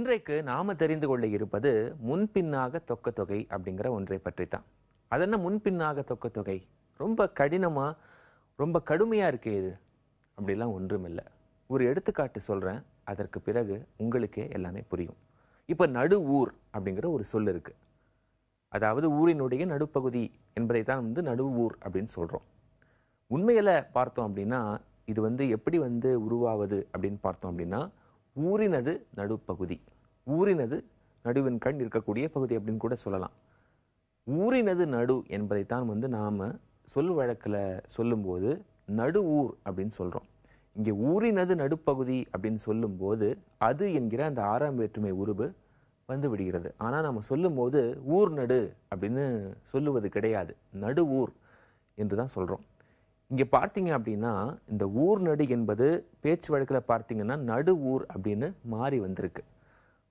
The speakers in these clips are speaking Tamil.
இன்றைக்கு நாம தெரிந்து கொள்ள இருப்பது முன்பின்னாக தொக்க தொகை அப்படிங்கிற ஒன்றை பற்றி தான். அது என்ன முன்பின்னாக தொக்க தொகை? ரொம்ப கடினமா, ரொம்ப கடுமையா இருக்கே இது. அப்படிலாம் ஒன்றும் இல்லை. ஒரு எடுத்துக்காட்டு சொல்றேன், அதற்கு பிறகு உங்களுக்கே எல்லாமே புரியும். இப்ப நடு ஊர் அப்படிங்கிற ஒரு சொல் இருக்கு. அதாவது ஊரினுடைய நடுப்பகுதி என்பதை தான் நடு ஊர் அப்படின்னு சொல்றோம். உண்மையில பார்த்தோம் அப்படின்னா இது எப்படி உருவாவது அப்படின்னு பார்த்தோம் அப்படின்னா, ஊரினது நடுப்பகுதி, ஊரினது நடுவின் கண் இருக்கக்கூடிய பகுதி அப்படின்னு கூட சொல்லலாம். ஊரினது நடு என்பதைத்தான் நாம சொல் வழக்கில் சொல்லும்போது நடு ஊர் அப்படின்னு சொல்றோம். இங்கே ஊரினது நடுப்பகுதி அப்படின்னு சொல்லும்போது அது என்கிற அந்த ஆறாம் வேற்றுமை உருவு வந்து விடுகிறது. ஆனால் நம்ம சொல்லும்போது ஊர் நடு அப்படின்னு சொல்லுவது கிடையாது, நடு ஊர் என்று தான் சொல்றோம். இங்கே பார்த்தீங்க அப்படின்னா இந்த ஊர் நடு என்பது பேச்சு வழக்கில் பார்த்தீங்கன்னா நடு ஊர் அப்படின்னு மாறி வந்திருக்கு.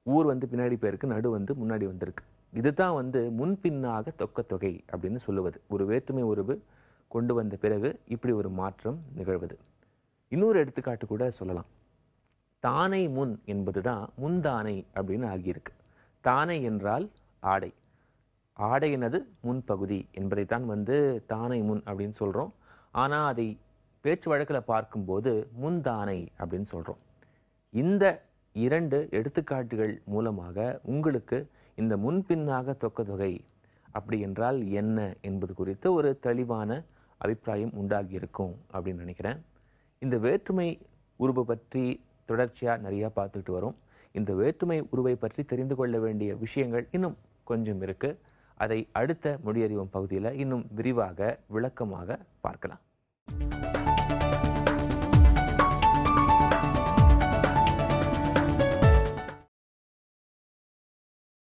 ஊர் பின்னாடி போயிருக்கு, நடு முன்னாடி வந்திருக்கு. இதுதான் முன்பின்னாக தொக்க தொகை அப்படின்னு சொல்லுவது. ஒரு வேற்றுமை உருவு கொண்டு வந்த பிறகு இப்படி ஒரு மாற்றம் நிகழ்வது. இன்னொரு எடுத்துக்காட்டு கூட சொல்லலாம். தானை முன் என்பது தான் முன்தானை அப்படின்னு ஆகியிருக்கு. தானை என்றால் ஆடை, ஆடையினது முன்பகுதி என்பதைத்தான் தானை முன் அப்படின்னு சொல்றோம். ஆனால் அதை பேச்சு வழக்கில் பார்க்கும்போது முன்தானை அப்படின்னு சொல்கிறோம். இந்த இரண்டு எடுத்துக்காட்டுகள் மூலமாக உங்களுக்கு இந்த முன்பின்னாக தொக்க தொகை அப்படி என்றால் என்ன என்பது குறித்து ஒரு தெளிவான அபிப்பிராயம் உண்டாகி இருக்கும் அப்படின்னு நினைக்கிறேன். இந்த வேற்றுமை உருவு பற்றி தொடர்ச்சியாக நிறையா பார்த்துக்கிட்டு வரோம். இந்த வேற்றுமை உருவை பற்றி தெரிந்து கொள்ள வேண்டிய விஷயங்கள் இன்னும் கொஞ்சம் இருக்குது. அதை அடுத்த மொழியறிவோம் பகுதியில் இன்னும் விரிவாக விளக்கமாக பார்க்கலாம்.